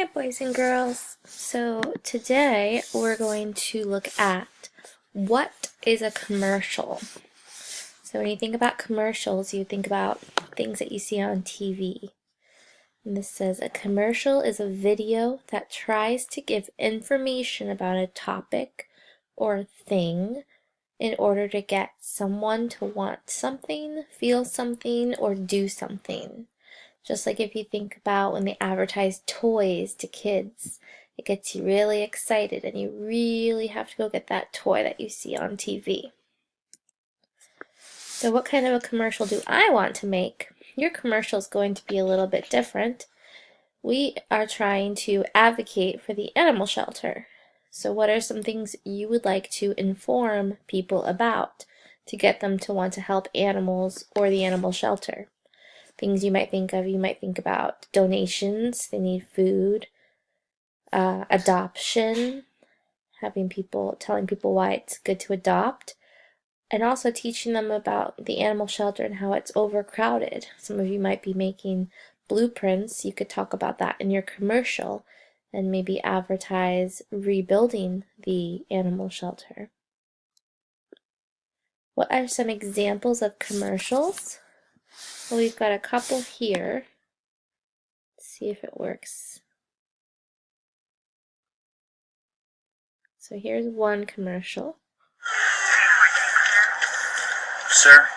Hi boys and girls. So today we're going to look at what is a commercial. So when you think about commercials, you think about things that you see on TV. And this says a commercial is a video that tries to give information about a topic or thing in order to get someone to want something, feel something, or do something. Just like if you think about when they advertise toys to kids, it gets you really excited and you really have to go get that toy that you see on TV. So what kind of a commercial do I want to make? Your commercial is going to be a little bit different. We are trying to advocate for the animal shelter. So what are some things you would like to inform people about to get them to want to help animals or the animal shelter? Things you might think about donations, they need food, adoption, telling people why it's good to adopt, and also teaching them about the animal shelter and how it's overcrowded. Some of you might be making blueprints. You could talk about that in your commercial and maybe advertise rebuilding the animal shelter. What are some examples of commercials? Well, we've got a couple here. Let's see if it works. So here's one commercial. Sir,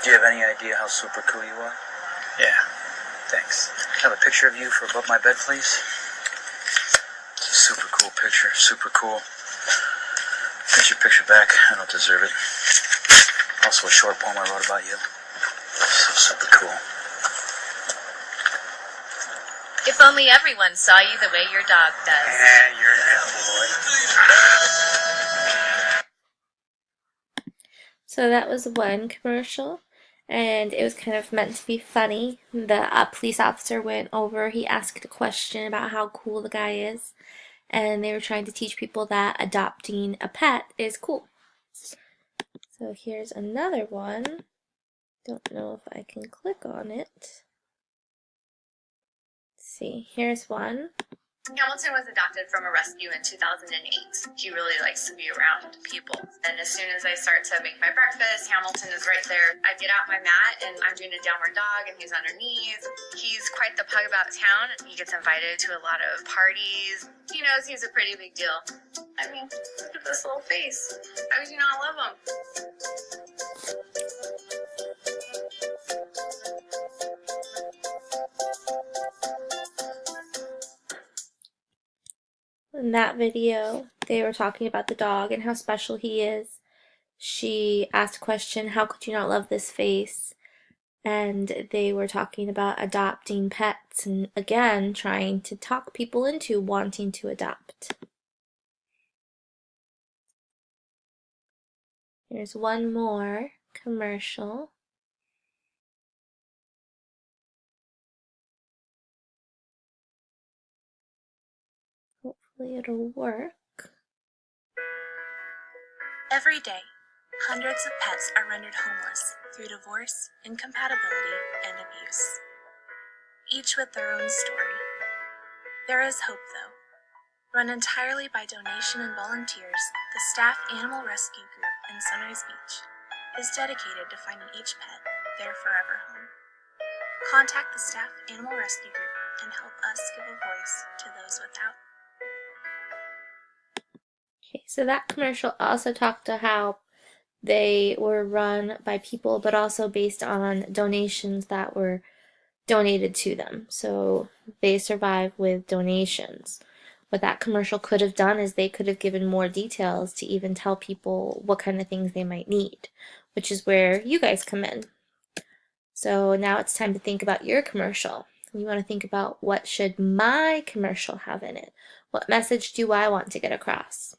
do you have any idea how super cool you are? Yeah, thanks. Can I have a picture of you for above my bed, please? It's a super cool picture, super cool. Here's your picture back. I don't deserve it. Also a short poem I wrote about you. So super cool. If only everyone saw you the way your dog does. Yeah, you're a good boy. So that was one commercial, and it was kind of meant to be funny. The police officer went over, he asked a question about how cool the guy is, and they were trying to teach people that adopting a pet is cool. So here's another one. Don't know if I can click on it. Let's see, here's one. Hamilton was adopted from a rescue in 2008. He really likes to be around people. And as soon as I start to make my breakfast, Hamilton is right there. I get out my mat and I'm doing a downward dog and he's underneath. He's quite the pug about town. He gets invited to a lot of parties. He knows he's a pretty big deal. I mean, look at this little face. How could you not love him? In that video, they were talking about the dog and how special he is. She asked a question, how could you not love this face? And they were talking about adopting pets and again, trying to talk people into wanting to adopt. Here's one more commercial. Hopefully it'll work. Every day, hundreds of pets are rendered homeless through divorce, incompatibility, and abuse, each with their own story. There is hope, though. Run entirely by donation and volunteers, the Staff Animal Rescue Group in Sunrise Beach is dedicated to finding each pet their forever home. Contact the Staff Animal Rescue Group and help us give a voice to those without. Okay, so that commercial also talked to how they were run by people, but also based on donations that were donated to them. So they survive with donations. What that commercial could have done is they could have given more details to even tell people what kind of things they might need, which is where you guys come in. So now it's time to think about your commercial. You want to think about what should my commercial have in it? What message do I want to get across?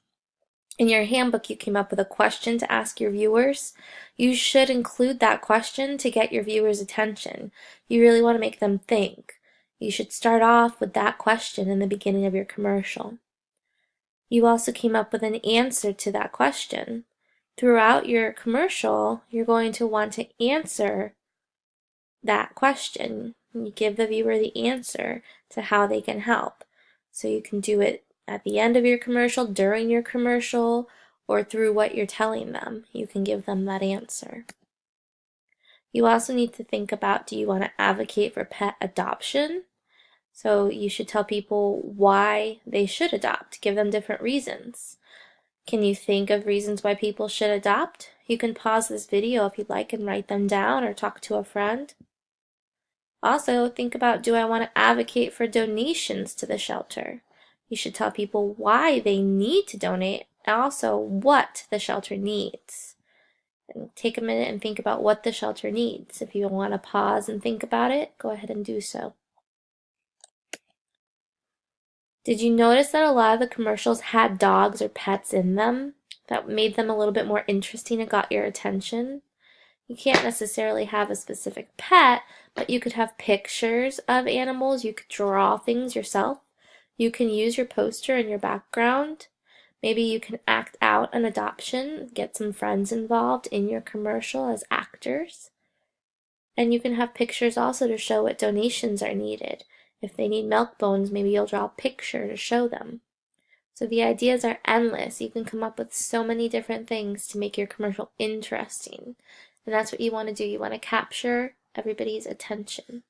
In your handbook, you came up with a question to ask your viewers. You should include that question to get your viewers' attention. You really want to make them think. You should start off with that question in the beginning of your commercial. You also came up with an answer to that question. Throughout your commercial, you're going to want to answer that question. You give the viewer the answer to how they can help. So you can do it at the end of your commercial, during your commercial, or through what you're telling them. You can give them that answer. You also need to think about, do you want to advocate for pet adoption? So you should tell people why they should adopt. Give them different reasons. Can you think of reasons why people should adopt? You can pause this video if you'd like and write them down or talk to a friend. Also, think about, do I want to advocate for donations to the shelter? You should tell people why they need to donate and also what the shelter needs. And take a minute and think about what the shelter needs. If you want to pause and think about it, go ahead and do so. Did you notice that a lot of the commercials had dogs or pets in them? That made them a little bit more interesting and got your attention? You can't necessarily have a specific pet, but you could have pictures of animals. You could draw things yourself. You can use your poster in your background. Maybe you can act out an adoption, get some friends involved in your commercial as actors. And you can have pictures also to show what donations are needed. If they need milk bones, maybe you'll draw a picture to show them. So the ideas are endless. You can come up with so many different things to make your commercial interesting. And that's what you want to do. You want to capture everybody's attention.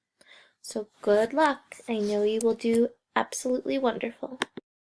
So good luck. I know you will do absolutely wonderful.